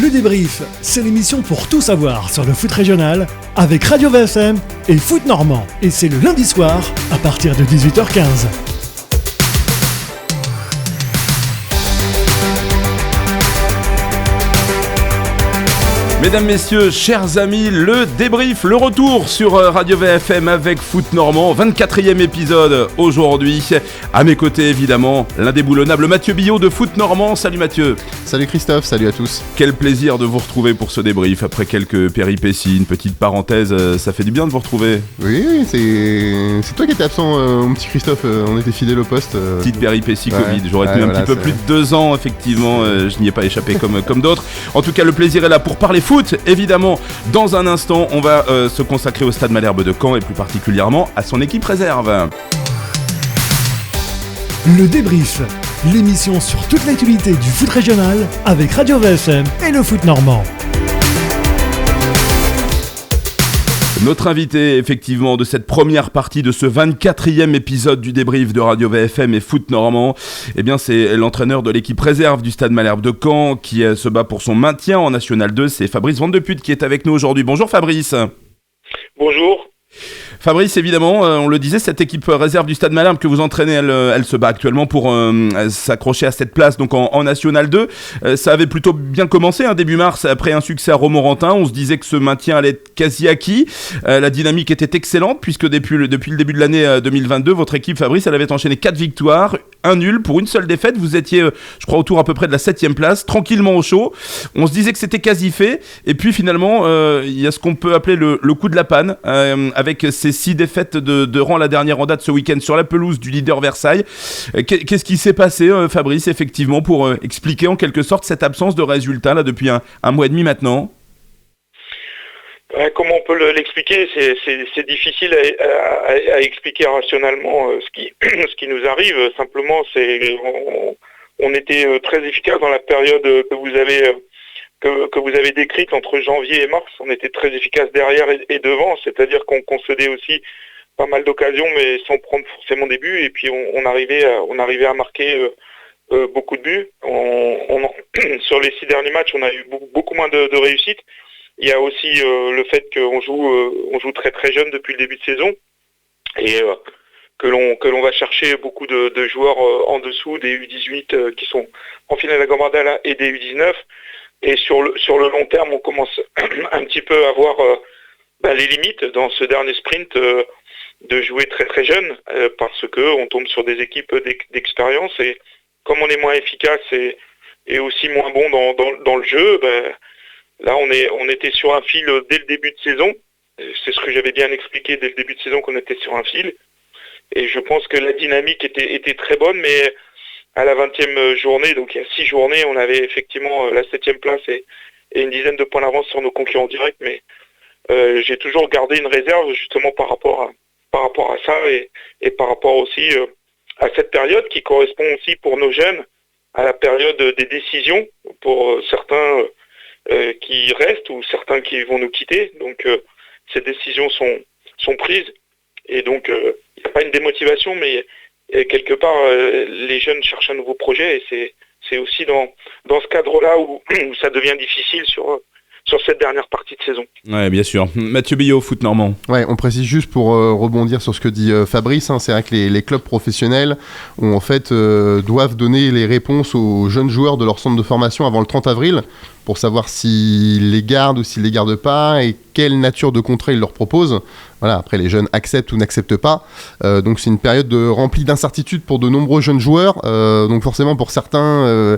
Le débrief, c'est l'émission pour tout savoir sur le foot régional avec Radio VFM et Foot Normand. Et c'est le lundi soir à partir de 18h15. Mesdames, messieurs, chers amis, le débrief, le retour sur Radio VFM avec Foot Normand, 24e épisode aujourd'hui. À mes côtés, évidemment, l'indéboulonnable Mathieu Billot de Foot Normand. Salut Mathieu. Salut Christophe, salut à tous. Quel plaisir de vous retrouver pour ce débrief. Après quelques péripéties, une petite parenthèse, ça fait du bien de vous retrouver. Oui, c'est toi qui étais absent, mon petit Christophe, on était fidèle au poste. Petite péripétie Covid, j'aurais tenu un petit peu plus de 2 ans, effectivement, je n'y ai pas échappé comme d'autres. En tout cas, le plaisir est là pour parler foot, évidemment. Dans un instant, on va se consacrer au Stade Malherbe de Caen et plus particulièrement à son équipe réserve. Le débrief, l'émission sur toute l'actualité du foot régional avec Radio VFM et le Foot Normand. Notre invité, effectivement, de cette première partie de ce 24e épisode du débrief de Radio VFM et Foot Normand, eh bien, c'est l'entraîneur de l'équipe réserve du Stade Malherbe de Caen qui se bat pour son maintien en National 2. C'est Fabrice Vandeput qui est avec nous aujourd'hui. Bonjour Fabrice. Bonjour. Fabrice, évidemment, on le disait, cette équipe réserve du Stade Malherbe que vous entraînez, elle se bat actuellement pour s'accrocher à cette place donc en National 2. Ça avait plutôt bien commencé, début mars, après un succès à Romorantin. On se disait que ce maintien allait être quasi acquis. La dynamique était excellente puisque depuis le début de l'année 2022, votre équipe, Fabrice, elle avait enchaîné 4 victoires, un nul pour une seule défaite. Vous étiez, je crois, autour à peu près de la 7e place, tranquillement au chaud. On se disait que c'était quasi fait. Et puis finalement, il y a ce qu'on peut appeler le coup de la panne, avec ces 6 défaites de rang la dernière en date ce week-end sur la pelouse du leader Versailles. Qu'est-ce qui s'est passé, Fabrice, effectivement, pour expliquer en quelque sorte cette absence de résultats là depuis un mois et demi maintenant? Comment on peut l'expliquer? C'est difficile à expliquer rationnellement ce qui nous arrive. Simplement, on était très efficace dans la période que vous avez décrite entre janvier et mars. On était très efficace derrière et devant, c'est-à-dire qu'on concédait aussi pas mal d'occasions, mais sans prendre forcément des buts. Et puis on arrivait à marquer beaucoup de buts. Sur les 6 derniers matchs, on a eu beaucoup moins de réussite. Il y a aussi le fait qu'on joue très très jeune depuis le début de saison et que l'on va chercher beaucoup de joueurs en dessous des U18 qui sont en finale à Gambardella et des U19. Et sur le long terme, on commence un petit peu à voir les limites dans ce dernier sprint de jouer très très jeune parce que on tombe sur des équipes d'expérience et comme on est moins efficace et aussi moins bon dans le jeu, là on était sur un fil dès le début de saison. C'est ce que j'avais bien expliqué dès le début de saison, qu'on était sur un fil. Et je pense que la dynamique était très bonne, mais à la 20e journée, donc il y a 6 journées, on avait effectivement la 7e place et une dizaine de points d'avance sur nos concurrents directs, mais j'ai toujours gardé une réserve justement par rapport à ça et par rapport aussi à cette période qui correspond aussi pour nos jeunes à la période des décisions pour certains qui restent ou certains qui vont nous quitter. Donc ces décisions sont prises et donc il n'y a pas une démotivation, mais et quelque part, les jeunes cherchent un nouveau projet et c'est aussi dans ce cadre-là où ça devient difficile sur cette dernière partie de saison. Ouais, bien sûr. Mathieu Billot, Foot Normand. Ouais, on précise juste pour rebondir sur ce que dit Fabrice, c'est vrai que les clubs professionnels en fait, doivent donner les réponses aux jeunes joueurs de leur centre de formation avant le 30 avril pour savoir s'ils les gardent ou s'ils les gardent pas et quelle nature de contrat ils leur proposent. Voilà, après les jeunes acceptent ou n'acceptent pas. Donc c'est une période remplie d'incertitudes pour de nombreux jeunes joueurs. Donc forcément pour certains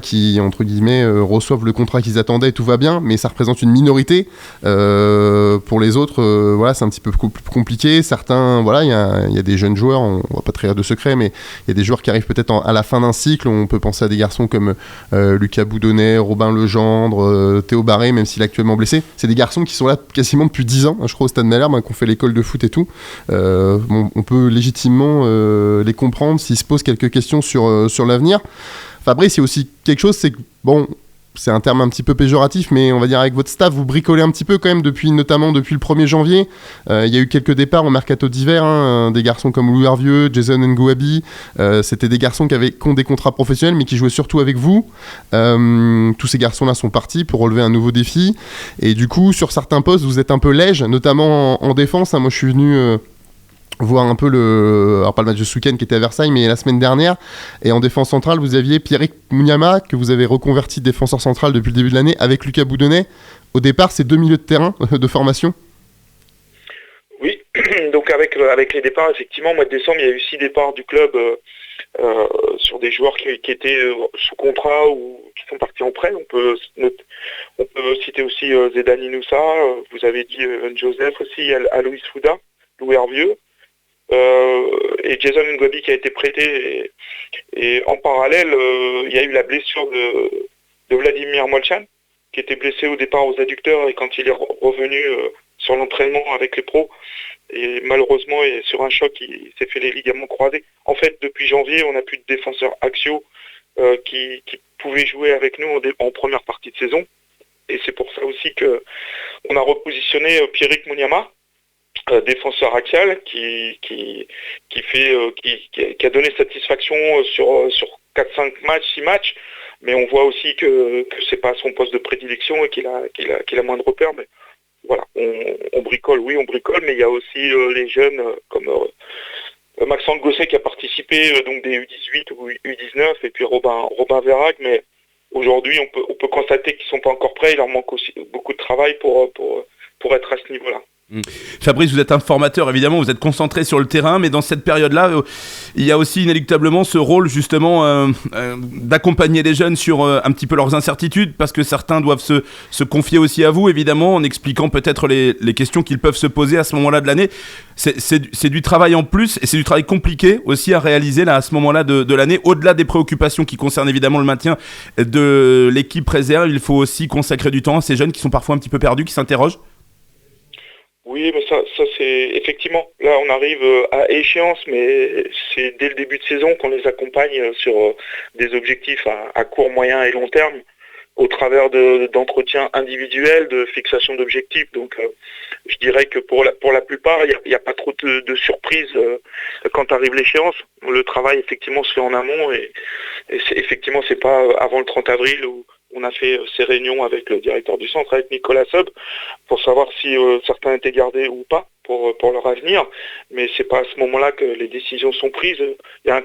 qui, entre guillemets, reçoivent le contrat qu'ils attendaient, tout va bien, mais ça représente une minorité. Pour les autres, c'est un petit peu plus compliqué. Certains, il y a des jeunes joueurs, on va pas trahir de secret, mais il y a des joueurs qui arrivent peut-être à la fin d'un cycle. On peut penser à des garçons comme Lucas Boudonnet, Robin Legendre, Théo Barré, même s'il est actuellement blessé. C'est des garçons qui sont là quasiment depuis 10 ans, je crois, au Stade Malherbe, qu'on fait l'école de foot et tout. On peut légitimement les comprendre s'ils se posent quelques questions sur l'avenir. Fabrice, il y a aussi quelque chose, c'est que c'est un terme un petit peu péjoratif, mais on va dire avec votre staff, vous bricolez un petit peu quand même, notamment depuis le 1er janvier. Il y a eu quelques départs au mercato d'hiver, des garçons comme Louis Hervieux, Jason Ngouabi. C'était des garçons qui ont des contrats professionnels, mais qui jouaient surtout avec vous. Tous ces garçons-là sont partis pour relever un nouveau défi. Et du coup, sur certains postes, vous êtes un peu léger, notamment en défense. Moi, je suis venu... voir un peu alors pas le match de ce week-end qui était à Versailles, mais la semaine dernière. Et en défense centrale, vous aviez Pierrick Munyama, que vous avez reconverti défenseur central depuis le début de l'année, avec Lucas Boudonnet. Au départ, c'est 2 milieux de terrain de formation. Oui, donc avec les départs, effectivement, au mois de décembre, il y a eu 6 départs du club sur des joueurs qui étaient sous contrat ou qui sont partis en prêt. On peut citer aussi Zedane Inoussa, vous avez dit Joseph aussi, Aloïs Fouda, Louis Hervieux. Et Jason Ngouabi qui a été prêté et en parallèle il y a eu la blessure de Vladimir Molchan qui était blessé au départ aux adducteurs et quand il est revenu sur l'entraînement avec les pros et malheureusement sur un choc il s'est fait les ligaments croisés. En fait depuis janvier on n'a plus de défenseurs axiaux qui pouvaient jouer avec nous en première partie de saison et c'est pour ça aussi que on a repositionné Pierrick Munyama, défenseur axial qui a donné satisfaction sur 4-5 matchs, 6 matchs, mais on voit aussi que c'est pas son poste de prédilection et qu'il a moins de repères. Mais voilà, on bricole, mais il y a aussi les jeunes comme Maxence Gosset qui a participé donc des U18 ou U19 et puis Robin Verhaeg, mais aujourd'hui on peut constater qu'ils sont pas encore prêts, il leur manque aussi beaucoup de travail pour être à ce niveau-là. Fabrice, vous êtes un formateur, évidemment, vous êtes concentré sur le terrain, mais dans cette période-là, il y a aussi inéluctablement ce rôle justement d'accompagner les jeunes sur un petit peu leurs incertitudes, parce que certains doivent se confier aussi à vous, évidemment, en expliquant peut-être les questions qu'ils peuvent se poser à ce moment-là de l'année. C'est du travail en plus, et c'est du travail compliqué aussi à réaliser là, à ce moment-là de l'année. Au-delà des préoccupations qui concernent évidemment le maintien de l'équipe réserve, il faut aussi consacrer du temps à ces jeunes qui sont parfois un petit peu perdus, qui s'interrogent. Oui, mais ça c'est effectivement, là on arrive à échéance, mais c'est dès le début de saison qu'on les accompagne sur des objectifs à court, moyen et long terme, au travers d'entretiens individuels, de fixation d'objectifs. Donc je dirais que pour la plupart, il n'y a pas trop de surprises quand arrive l'échéance. Le travail effectivement se fait en amont et effectivement c'est pas avant le 30 avril où on a fait ces réunions avec le directeur du centre, avec Nicolas Sob, pour savoir si certains étaient gardés ou pas pour leur avenir. Mais c'est pas à ce moment-là que les décisions sont prises. Il y a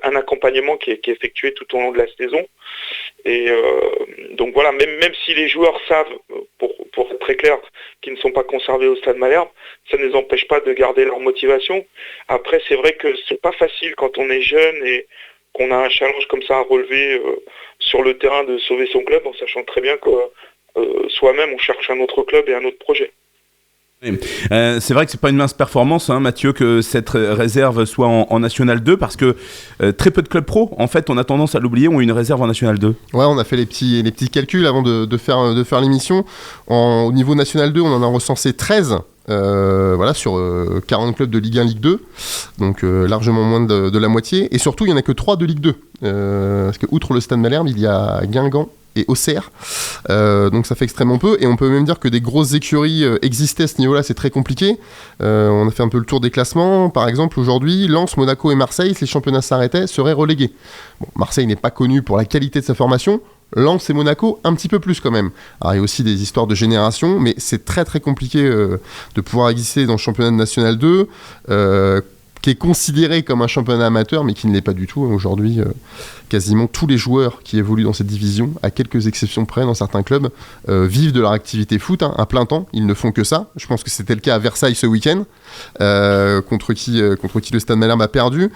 un accompagnement qui est effectué tout au long de la saison. Et donc voilà, même si les joueurs savent, pour être très clair, qu'ils ne sont pas conservés au Stade Malherbe, ça ne les empêche pas de garder leur motivation. Après, c'est vrai que c'est pas facile quand on est jeune et qu'on a un challenge comme ça à relever sur le terrain de sauver son club en sachant très bien que soi-même on cherche un autre club et un autre projet. C'est vrai que c'est pas une mince performance, Mathieu, que cette réserve soit en National 2, parce que très peu de clubs pro, en fait, on a tendance à l'oublier, ont une réserve en National 2. Ouais, on a fait les petits calculs avant de faire l'émission. Au niveau National 2, on en a recensé 13. Sur 40 clubs de Ligue 1, Ligue 2, donc largement moins de la moitié, et surtout il n'y en a que 3 de Ligue 2, parce que outre le Stade Malherbe, il y a Guingamp et Auxerre, donc ça fait extrêmement peu, et on peut même dire que des grosses écuries existaient à ce niveau-là, c'est très compliqué. On a fait un peu le tour des classements, par exemple aujourd'hui, Lens, Monaco et Marseille, si les championnats s'arrêtaient, seraient relégués. Bon, Marseille n'est pas connu pour la qualité de sa formation, Lens et Monaco, un petit peu plus quand même. Alors, il y a aussi des histoires de génération, mais c'est très très compliqué de pouvoir exister dans le championnat de National 2, qui est considéré comme un championnat amateur, mais qui ne l'est pas du tout. Aujourd'hui, quasiment tous les joueurs qui évoluent dans cette division, à quelques exceptions près dans certains clubs, vivent de leur activité foot à plein temps. Ils ne font que ça. Je pense que c'était le cas à Versailles ce week-end, contre qui le Stade Malherbe a perdu.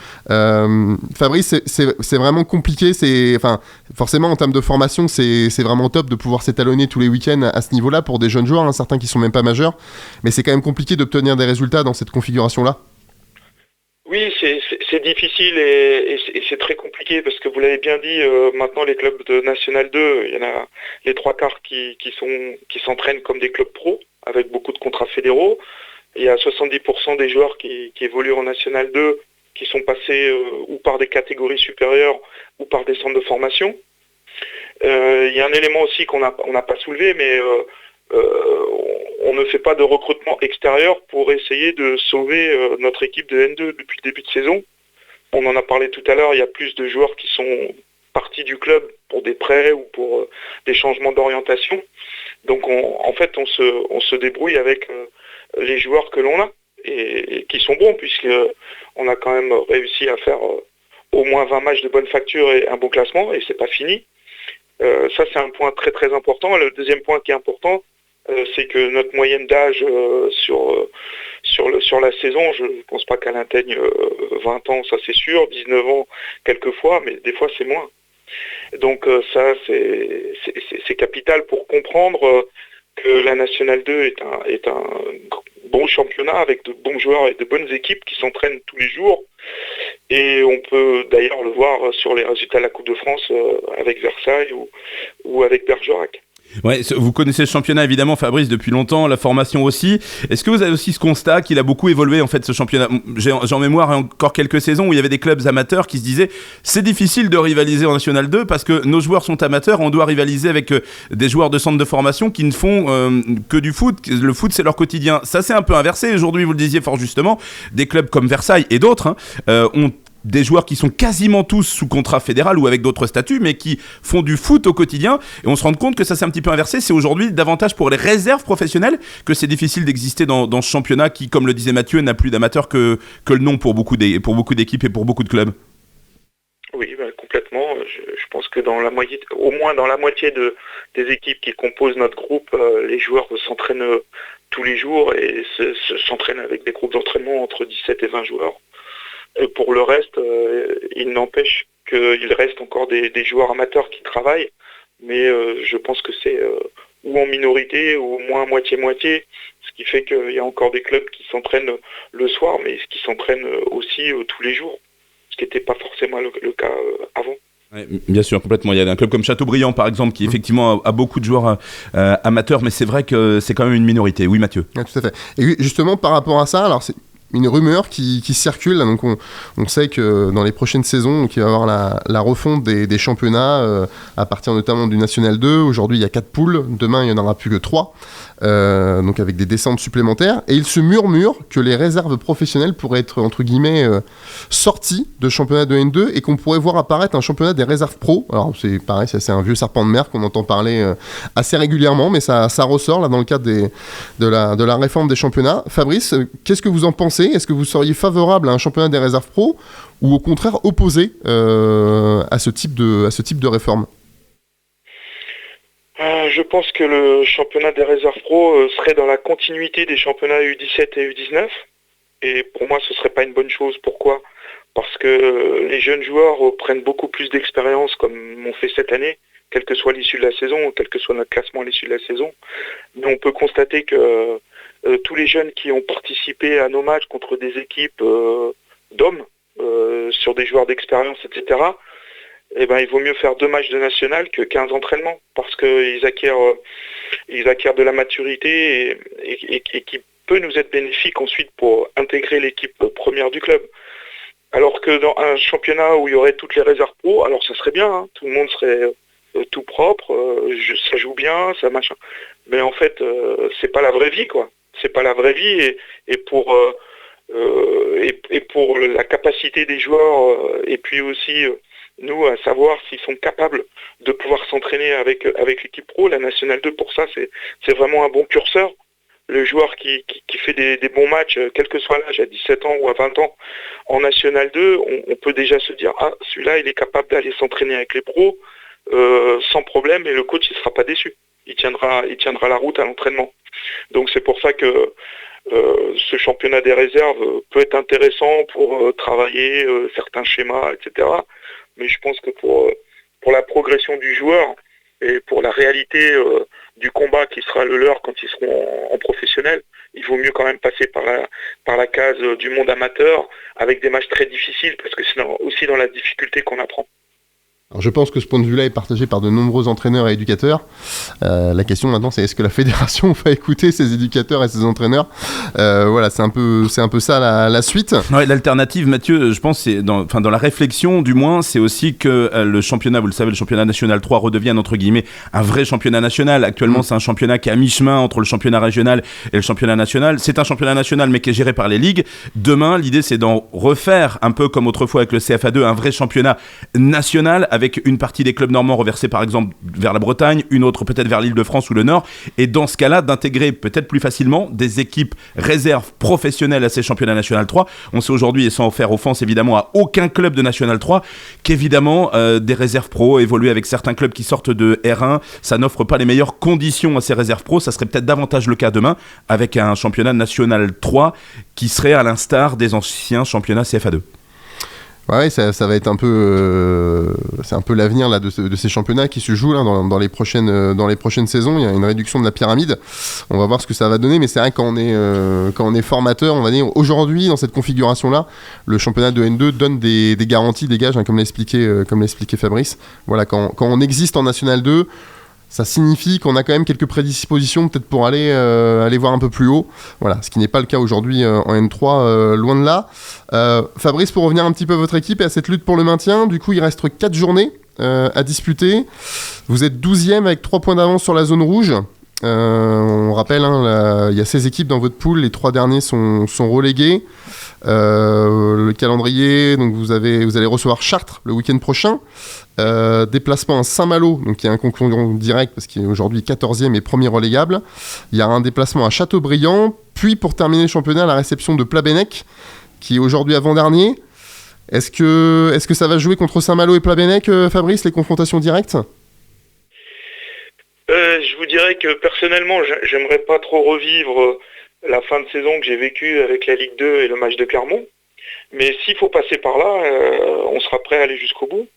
Fabrice, c'est vraiment compliqué. Forcément, en termes de formation, c'est vraiment top de pouvoir s'étalonner tous les week-ends à ce niveau-là pour des jeunes joueurs, certains qui sont même pas majeurs. Mais c'est quand même compliqué d'obtenir des résultats dans cette configuration-là. Oui, c'est difficile et c'est très compliqué parce que vous l'avez bien dit, maintenant les clubs de National 2, il y en a les 3/4 qui s'entraînent comme des clubs pro avec beaucoup de contrats fédéraux. Il y a 70% des joueurs qui évoluent en National 2 qui sont passés ou par des catégories supérieures ou par des centres de formation. Il y a un élément aussi qu'on n'a pas soulevé, mais on ne fait pas de recrutement extérieur pour essayer de sauver notre équipe de N2 depuis le début de saison. On en a parlé tout à l'heure, il y a plus de joueurs qui sont partis du club pour des prêts ou pour des changements d'orientation. Donc en fait, on se débrouille avec les joueurs que l'on a et qui sont bons, puisqu'on a quand même réussi à faire au moins 20 matchs de bonne facture et un bon classement, et c'est pas fini. Ça, c'est un point très très important. Le deuxième point qui est important, c'est que notre moyenne d'âge sur la saison, je ne pense pas qu'elle atteigne 20 ans, ça c'est sûr, 19 ans quelquefois, mais des fois c'est moins. Donc ça, c'est capital pour comprendre que la Nationale 2 est un bon championnat avec de bons joueurs et de bonnes équipes qui s'entraînent tous les jours. Et on peut d'ailleurs le voir sur les résultats de la Coupe de France avec Versailles ou avec Bergerac. Ouais, vous connaissez le championnat évidemment, Fabrice, depuis longtemps, la formation aussi. Est-ce que vous avez aussi ce constat qu'il a beaucoup évolué en fait ce championnat? J'ai en mémoire encore quelques saisons où il y avait des clubs amateurs qui se disaient c'est difficile de rivaliser en National 2 parce que nos joueurs sont amateurs, on doit rivaliser avec des joueurs de centre de formation qui ne font que du foot. Le foot c'est leur quotidien. Ça c'est un peu inversé aujourd'hui, vous le disiez fort justement. Des clubs comme Versailles et d'autres ont des joueurs qui sont quasiment tous sous contrat fédéral ou avec d'autres statuts, mais qui font du foot au quotidien. Et on se rend compte que ça s'est un petit peu inversé. C'est aujourd'hui davantage pour les réserves professionnelles que c'est difficile d'exister dans ce championnat qui, comme le disait Mathieu, n'a plus d'amateurs que le nom pour beaucoup d'équipes et pour beaucoup de clubs. Oui, complètement. Je pense que au moins dans la moitié des équipes qui composent notre groupe, les joueurs s'entraînent tous les jours et s'entraînent avec des groupes d'entraînement entre 17 et 20 joueurs. Et pour le reste, il n'empêche qu'il reste encore des joueurs amateurs qui travaillent, mais je pense que c'est ou en minorité ou au moins moitié-moitié, ce qui fait qu'il y a encore des clubs qui s'entraînent le soir, mais qui s'entraînent aussi tous les jours, ce qui n'était pas forcément le cas avant. Ouais, bien sûr, complètement. Il y a un club comme Châteaubriand, par exemple, qui effectivement a beaucoup de joueurs amateurs, mais c'est vrai que c'est quand même une minorité. Oui, Mathieu. Ouais, tout à fait. Et justement, par rapport à ça, alors c'est une rumeur qui circule, donc on sait que dans les prochaines saisons, donc il va y avoir la refonte des championnats à partir notamment du National 2. Aujourd'hui, il y a 4 poules, demain, il n'y en aura plus que 3, donc avec des descentes supplémentaires. Et il se murmure que les réserves professionnelles pourraient être, entre guillemets, sorties de championnat de N2 et qu'on pourrait voir apparaître un championnat des réserves pro. Alors, c'est pareil, c'est un vieux serpent de mer qu'on entend parler assez régulièrement, mais ça ressort là dans le cadre de la réforme des championnats. Fabrice, qu'est-ce que vous en pensez ? Est-ce que vous seriez favorable à un championnat des réserves pro ou au contraire opposé à ce type de réforme ? Je pense que le championnat des réserves pro serait dans la continuité des championnats U17 et U19. Et pour moi, ce ne serait pas une bonne chose. Pourquoi ? Parce que les jeunes joueurs prennent beaucoup plus d'expérience, comme on fait cette année, quelle que soit l'issue de la saison, quel que soit notre classement à l'issue de la saison. Mais on peut constater que tous les jeunes qui ont participé à nos matchs contre des équipes d'hommes, sur des joueurs d'expérience, etc., eh ben, il vaut mieux faire 2 matchs de national que 15 entraînements, parce qu'ils acquièrent de la maturité et qui peut nous être bénéfique ensuite pour intégrer l'équipe première du club. Alors que dans un championnat où il y aurait toutes les réserves pro, alors ça serait bien, tout le monde serait tout propre, ça joue bien, ça machin. Mais en fait, c'est pas la vraie vie, quoi. C'est pas la vraie vie et pour la capacité des joueurs et puis aussi nous à savoir s'ils sont capables de pouvoir s'entraîner avec l'équipe pro. La Nationale 2 pour ça c'est vraiment un bon curseur. Le joueur qui fait des bons matchs, quel que soit l'âge, à 17 ans ou à 20 ans, en Nationale 2, on peut déjà se dire celui-là il est capable d'aller s'entraîner avec les pros sans problème et le coach il sera pas déçu. Il tiendra la route à l'entraînement. Donc c'est pour ça que ce championnat des réserves peut être intéressant pour travailler certains schémas, etc. Mais je pense que pour la progression du joueur et pour la réalité du combat qui sera le leur quand ils seront en professionnel, il vaut mieux quand même passer par la case du monde amateur avec des matchs très difficiles parce que c'est aussi dans la difficulté qu'on apprend. Alors je pense que ce point de vue-là est partagé par de nombreux entraîneurs et éducateurs. La question maintenant, c'est est-ce que la fédération va écouter ces éducateurs et ces entraîneurs? Voilà, c'est un peu ça la suite. Ouais, l'alternative, Mathieu, je pense, c'est dans la réflexion, du moins, c'est aussi que le championnat, vous le savez, le championnat national 3 redevienne entre guillemets un vrai championnat national. Actuellement, c'est un championnat qui est à mi-chemin entre le championnat régional et le championnat national. C'est un championnat national, mais qui est géré par les ligues. Demain, l'idée, c'est d'en refaire un peu comme autrefois avec le CFA2, un vrai championnat national, avec une partie des clubs normands reversés par exemple vers la Bretagne, une autre peut-être vers l'Île-de-France ou le Nord, et dans ce cas-là d'intégrer peut-être plus facilement des équipes réserves professionnelles à ces championnats National 3. On sait aujourd'hui, et sans faire offense évidemment à aucun club de National 3, qu'évidemment des réserves pro évoluent avec certains clubs qui sortent de R1, ça n'offre pas les meilleures conditions à ces réserves pro. Ça serait peut-être davantage le cas demain avec un championnat National 3 qui serait à l'instar des anciens championnats CFA2. Ouais, ça va être un peu, c'est un peu l'avenir là de ces championnats qui se jouent là dans les prochaines saisons. Il y a une réduction de la pyramide. On va voir ce que ça va donner, mais c'est vrai que quand on est formateur, on va dire aujourd'hui dans cette configuration là, le championnat de N2 donne des garanties, dégage, hein, comme l'a expliqué Fabrice. Voilà, quand on existe en National 2. Ça signifie qu'on a quand même quelques prédispositions peut-être pour aller voir un peu plus haut. Voilà, ce qui n'est pas le cas aujourd'hui en N3, loin de là. Fabrice, pour revenir un petit peu à votre équipe et à cette lutte pour le maintien, du coup il reste 4 journées à disputer. Vous êtes 12e avec 3 points d'avance sur la zone rouge. On rappelle, il y a 16 équipes dans votre pool, les 3 derniers sont relégués. Le calendrier, donc vous allez recevoir Chartres le week-end prochain. Déplacement à Saint-Malo, donc il y a un concurrent direct parce qu'il est aujourd'hui 14e et premier relégable. Il y a un déplacement à Châteaubriand, puis pour terminer le championnat, la réception de Plabennec, qui est aujourd'hui avant-dernier. Est-ce que ça va jouer contre Saint-Malo et Plabennec, Fabrice, les confrontations directes? Je vous dirais que personnellement, j'aimerais pas trop revivre la fin de saison que j'ai vécue avec la Ligue 2 et le match de Clermont. Mais s'il faut passer par là, on sera prêt à aller jusqu'au bout.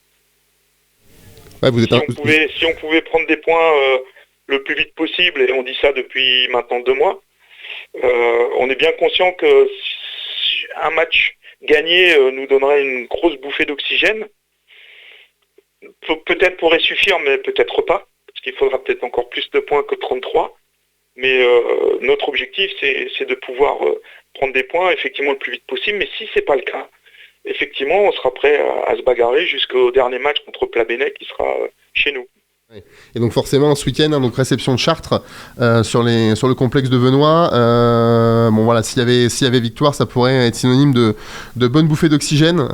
Ouais, si on pouvait prendre des points le plus vite possible, et on dit ça depuis maintenant 2 mois, on est bien conscient que un match gagné nous donnerait une grosse bouffée d'oxygène. Peut-être pourrait suffire, mais peut-être pas, parce qu'il faudra peut-être encore plus de points que 33. Mais notre objectif, c'est de pouvoir prendre des points effectivement le plus vite possible. Mais si c'est pas le cas, effectivement, on sera prêt à se bagarrer jusqu'au dernier match contre Plabennec qui sera chez nous. Et donc forcément ce week-end, donc réception de Chartres sur le complexe de Venoy. Bon voilà, s'il y avait victoire, ça pourrait être synonyme de bonne bouffée d'oxygène.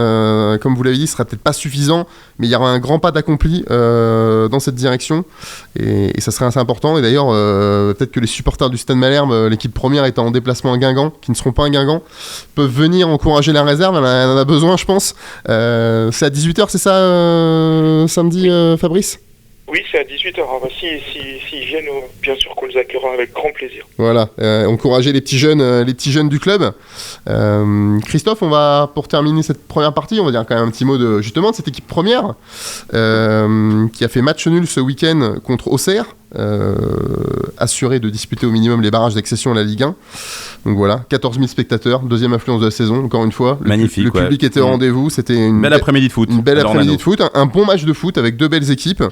Comme vous l'avez dit, ce sera peut-être pas suffisant, mais il y aura un grand pas d'accompli dans cette direction, et ça serait assez important. Et d'ailleurs, peut-être que les supporters du Stade Malherbe, l'équipe première étant en déplacement à Guingamp, qui ne seront pas à Guingamp, peuvent venir encourager la réserve. Elle en a besoin, je pense. C'est à 18h, c'est ça, samedi, Fabrice? Oui, c'est à 18h. S'ils viennent, bien sûr qu'on les accueillera avec grand plaisir. Voilà, encourager les petits jeunes du club. Christophe, on va, pour terminer cette première partie, on va dire quand même un petit mot de cette équipe première qui a fait match nul ce week-end contre Auxerre, assuré de disputer au minimum les barrages d'accession à la Ligue 1. Donc voilà, 14 000 spectateurs, deuxième affluence de la saison, encore une fois. Magnifique. Le public était au rendez-vous, c'était une belle après-midi de foot. Une belle après-midi de foot, un bon match de foot avec 2 belles équipes.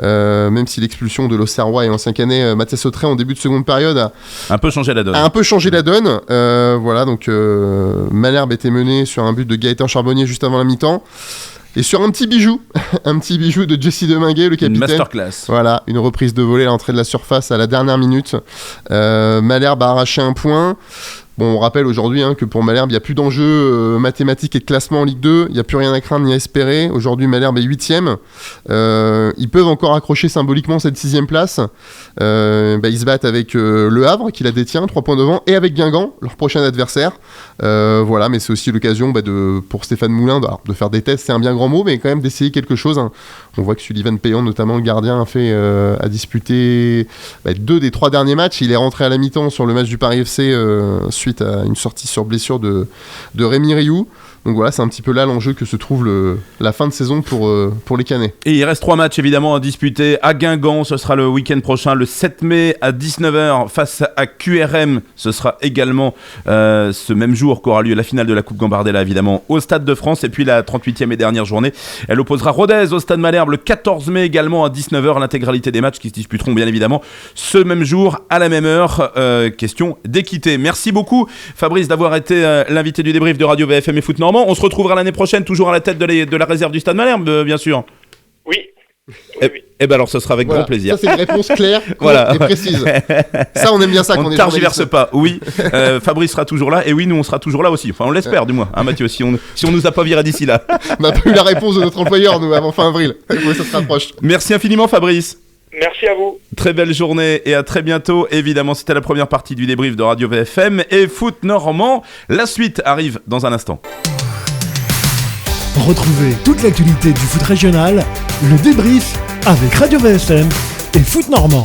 Même si l'expulsion de l'Auxerrois et l'ancien Canet, Mathias Autrey, en début de seconde période, a un peu changé la donne. Voilà, donc Malherbe était mené sur un but de Gaëtan Charbonnier juste avant la mi-temps. Et sur un petit bijou de Jesse Deminguet, le capitaine. Une masterclass. Voilà, une reprise de volée à l'entrée de la surface à la dernière minute. Malherbe a arraché un point. Bon, on rappelle aujourd'hui que pour Malherbe, il n'y a plus d'enjeux mathématiques et de classement en Ligue 2. Il n'y a plus rien à craindre ni à espérer. Aujourd'hui, Malherbe est 8e. Ils peuvent encore accrocher symboliquement cette 6e place. Ils se battent avec Le Havre, qui la détient, 3 points devant, et avec Guingamp, leur prochain adversaire. Voilà, mais c'est aussi l'occasion pour Stéphane Moulin de faire des tests, c'est un bien grand mot, mais quand même d'essayer quelque chose. On voit que Sullivan Payan, notamment le gardien, a disputé 2 des 3 derniers matchs. Il est rentré à la mi-temps sur le match du Paris FC suite à une sortie sur blessure de Rémi Rioux. Donc voilà, c'est un petit peu là l'enjeu que se trouve la fin de saison pour les Canets. Et il reste 3 matchs évidemment à disputer à Guingamp, ce sera le week-end prochain, le 7 mai à 19h face à QRM. Ce sera également ce même jour qu'aura lieu la finale de la Coupe Gambardella évidemment au Stade de France. Et puis la 38e et dernière journée, elle opposera Rodez au Stade Malherbe le 14 mai également à 19h. L'intégralité des matchs qui se disputeront bien évidemment ce même jour à la même heure. Question d'équité. Merci beaucoup Fabrice d'avoir été l'invité du débrief de Radio VFM et Foot Normand. On se retrouvera l'année prochaine toujours à la tête de la réserve du Stade Malherbe bien sûr. Oui. Et ben alors ce sera avec grand plaisir. Ça c'est une réponse claire et précise. Ça on aime bien ça quand on est journaliste. On tergiverse pas. Oui, Fabrice sera toujours là et oui nous on sera toujours là aussi. Enfin on l'espère du moins. Hein, Mathieu, si on nous a pas viré d'ici là. On n'a pas eu la réponse de notre employeur nous avant fin avril. Ça se rapproche. Merci infiniment Fabrice. Merci à vous. Très belle journée et à très bientôt. Évidemment, c'était la première partie du débrief de Radio VFM et Foot Normand. La suite arrive dans un instant. Retrouvez toute l'actualité du foot régional, le débrief avec Radio VFM et Foot Normand.